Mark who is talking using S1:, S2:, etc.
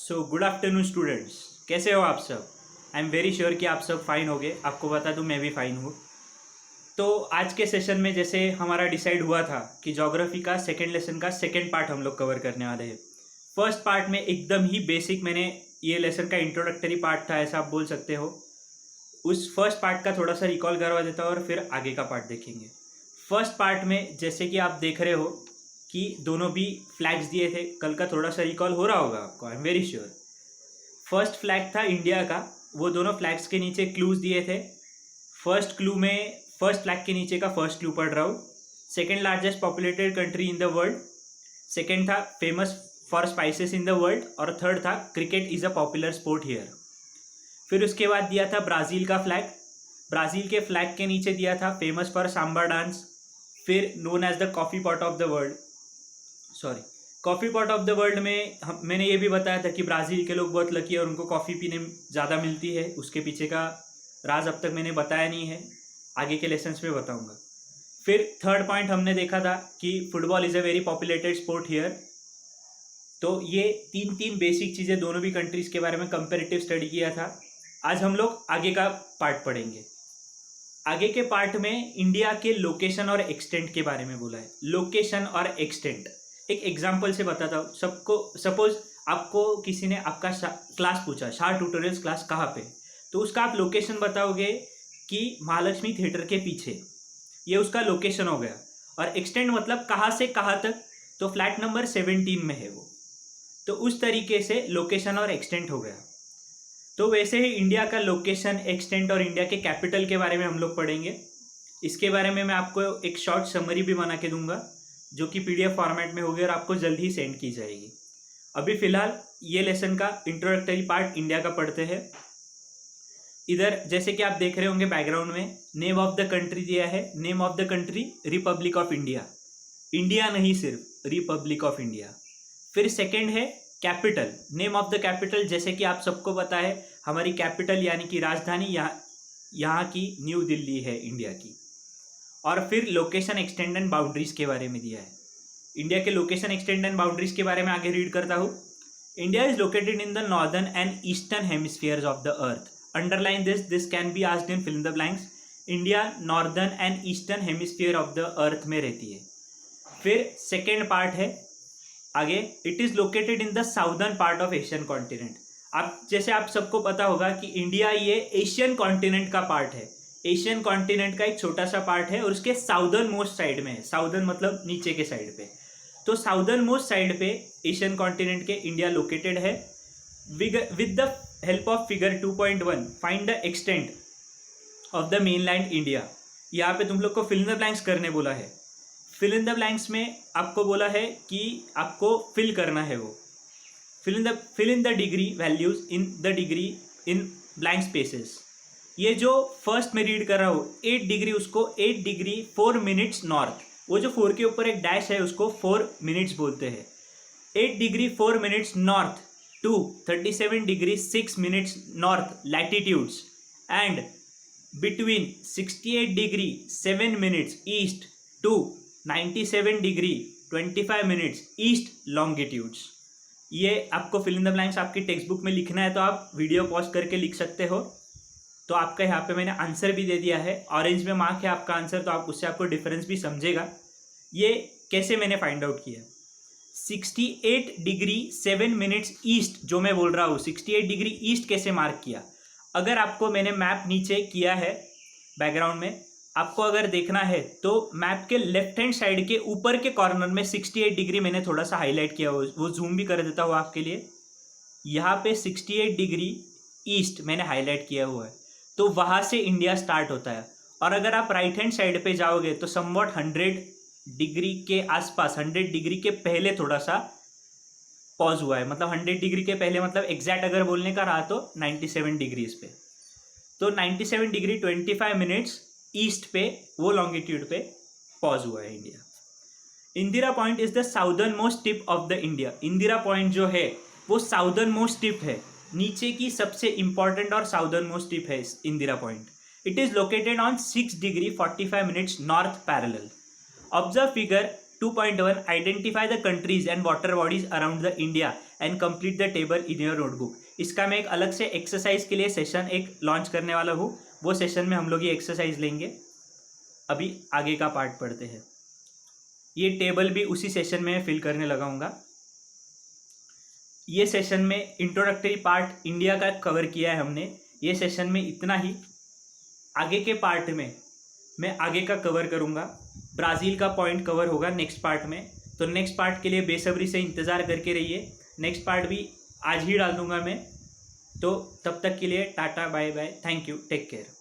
S1: So good afternoon students, कैसे हो आप सब। आई एम वेरी श्योर कि आप सब फाइन होगे। आपको बता दूं मैं भी फाइन हूँ। तो आज के सेशन में जैसे हमारा डिसाइड हुआ था कि ज्योग्राफी का सेकेंड लेसन का सेकेंड पार्ट हम लोग कवर करने वाले हैं। फर्स्ट पार्ट में एकदम ही बेसिक मैंने ये लेसन का इंट्रोडक्टरी पार्ट था ऐसा आप बोल सकते हो। उस फर्स्ट पार्ट का थोड़ा सा रिकॉल करवा देता हूँ और फिर आगे का पार्ट देखेंगे। फर्स्ट पार्ट में जैसे कि आप देख रहे हो कि दोनों भी फ्लैग्स दिए थे, कल का थोड़ा सा रिकॉल हो रहा होगा आपको, I am very sure. First flag था इंडिया का, वो दोनों फ्लैग्स के नीचे क्लूज दिए थे। फर्स्ट क्लू में फर्स्ट फ्लैग के नीचे का फर्स्ट क्लू पढ़ रहा हूँ। Second largest populated country in the world, second था famous for spices in the world, और थर्ड था cricket is a popular sport here. फिर उसके बाद दिया था ब्राज़ील का फ्लैग। ब्राज़ील के फ्लैग के नीचे दिया था फेमस फॉर सांबा डांस, फिर known as the coffee pot of the world. Coffee pot of the world में मैंने ये भी बताया था कि ब्राज़ील के लोग बहुत लकी है और उनको कॉफ़ी पीने ज़्यादा मिलती है। उसके पीछे का राज अब तक मैंने बताया नहीं है, आगे के लेसन्स में बताऊंगा। फिर थर्ड पॉइंट हमने देखा था कि football is a very populated sport here. तो ये तीन बेसिक चीज़ें दोनों भी कंट्रीज़ के बारे में कंपेरेटिव स्टडी किया था। आज हम लोग आगे का पार्ट पढ़ेंगे। आगे के पार्ट में इंडिया के लोकेशन और एक्सटेंट के बारे में बोला है। लोकेशन और एक्सटेंट एक एग्जाम्पल से बताता हूँ सबको। सपोज आपको किसी ने आपका क्लास पूछा, शाह ट्यूटोरियल्स क्लास कहाँ पे, तो उसका आप लोकेशन बताओगे कि महालक्ष्मी थिएटर के पीछे, ये उसका लोकेशन हो गया। और एक्सटेंट मतलब कहाँ से कहाँ तक, तो फ्लैट नंबर 17 में है वो। तो उस तरीके से लोकेशन और एक्सटेंट हो गया। तो वैसे ही इंडिया का लोकेशन, एक्सटेंट और इंडिया के कैपिटल के बारे में हम लोग पढ़ेंगे। इसके बारे में मैं आपको एक शॉर्ट समरी भी बना के दूंगा जो कि PDF फॉर्मेट में होगी और आपको जल्द ही सेंड की जाएगी। अभी फ़िलहाल ये लेसन का इंट्रोडक्टरी पार्ट इंडिया का पढ़ते हैं। इधर जैसे कि आप देख रहे होंगे बैकग्राउंड में नेम ऑफ द कंट्री दिया है। Name of the country Republic of India, India नहीं सिर्फ रिपब्लिक ऑफ इंडिया। फिर सेकेंड है capital, name of the capital. जैसे कि आप सबको पता है हमारी कैपिटल यानी कि राजधानी यहाँ की न्यू दिल्ली है इंडिया की। और फिर लोकेशन, एक्सटेंड एंड बाउंड्रीज के बारे में दिया है। इंडिया के लोकेशन, एक्सटेंड एंड बाउंड्रीज के बारे में आगे रीड करता हूँ। India is located in the northern and eastern hemispheres of the earth. Underline this can be asked in fill in the blanks. India northern and eastern hemisphere of the earth में रहती है। फिर second part है आगे, it is located in the southern part of Asian continent. आप सबको पता होगा कि इंडिया ये एशियन कॉन्टिनेंट का पार्ट है। एशियन कॉन्टिनेंट का एक छोटा सा पार्ट है और उसके साउदर्न मोस्ट साइड में है। साउदर्न मतलब नीचे के साइड पे। तो साउदर्न मोस्ट साइड पे एशियन कॉन्टिनेंट के इंडिया लोकेटेड है। With the help of figure 2.1 find the extent of the mainland India. यहाँ पे तुम लोग को फिल इन द ब्लैंक्स करने बोला है। फिल इन द ब्लैंक्स में आपको बोला है कि आपको फिल करना है वो fill in the degree values in the degree in blank spaces. ये जो फर्स्ट में रीड कर रहा हूँ 8 डिग्री, उसको 8 डिग्री 4 मिनट्स नॉर्थ, वो जो 4 के ऊपर एक डैश है उसको 4 मिनट्स बोलते हैं। 8 degree 4 minutes north to 37 degree 6 minutes north latitudes and between 68 degree 7 minutes east to 97 degree 25 minutes east longitudes. ये आपको फिल इन द ब्लैंक्स आपकी टेक्स्ट बुक में लिखना है तो आप वीडियो पॉज करके लिख सकते हो। तो आपका यहाँ पे मैंने आंसर भी दे दिया है, ऑरेंज में मार्क है आपका आंसर, तो आप उससे आपको डिफरेंस भी समझेगा। ये कैसे मैंने फाइंड आउट किया। 68 डिग्री 7 मिनट्स ईस्ट जो मैं बोल रहा हूँ, 68 डिग्री ईस्ट कैसे मार्क किया। अगर आपको मैंने मैप नीचे किया है बैकग्राउंड में, आपको अगर देखना है तो मैप के लेफ्ट हैंड साइड के ऊपर के कॉर्नर में 68 डिग्री मैंने थोड़ा सा हाईलाइट किया, वो जूम भी कर देता हूँ आपके लिए। यहाँ पे 68 डिग्री ईस्ट मैंने हाईलाइट किया हुआ है, तो वहाँ से इंडिया स्टार्ट होता है। और अगर आप राइट हैंड साइड पे जाओगे तो समवॉट 100 डिग्री के आसपास, 100 डिग्री के पहले थोड़ा सा पॉज हुआ है। मतलब 100 डिग्री के पहले मतलब एग्जैक्ट अगर बोलने का रहा तो 97 डिग्रीज पे। तो 97 डिग्री 25 मिनट्स ईस्ट पे वो लॉन्गिट्यूड पे पॉज हुआ है India. Indira point is the southern most tip of the India. Indira point जो है वो साउदर्न मोस्ट टिप है, नीचे की सबसे इंपॉर्टेंट और साउदर्न मोस्ट टिप है Indira point. It is located on 6 degree 45 minutes north parallel. Observe figure 2.1 identify the countries and water bodies around the India and complete the table in your notebook. इसका मैं एक अलग से exercise के लिए session एक launch करने वाला हूँ, वो सेशन में हम लोग ये एक्सरसाइज लेंगे। अभी आगे का पार्ट पढ़ते हैं। ये टेबल भी उसी सेशन में फिल करने लगाऊंगा। ये सेशन में इंट्रोडक्टरी पार्ट इंडिया का कवर किया है हमने, ये सेशन में इतना ही। आगे के पार्ट में मैं आगे का कवर करूँगा, ब्राज़ील का पॉइंट कवर होगा नेक्स्ट पार्ट में। तो नेक्स्ट पार्ट के लिए बेसब्री से इंतज़ार करके रहिए। नेक्स्ट पार्ट भी आज ही डाल दूँगा मैं। तो तब तक के लिए tata bye bye, thank you, take care.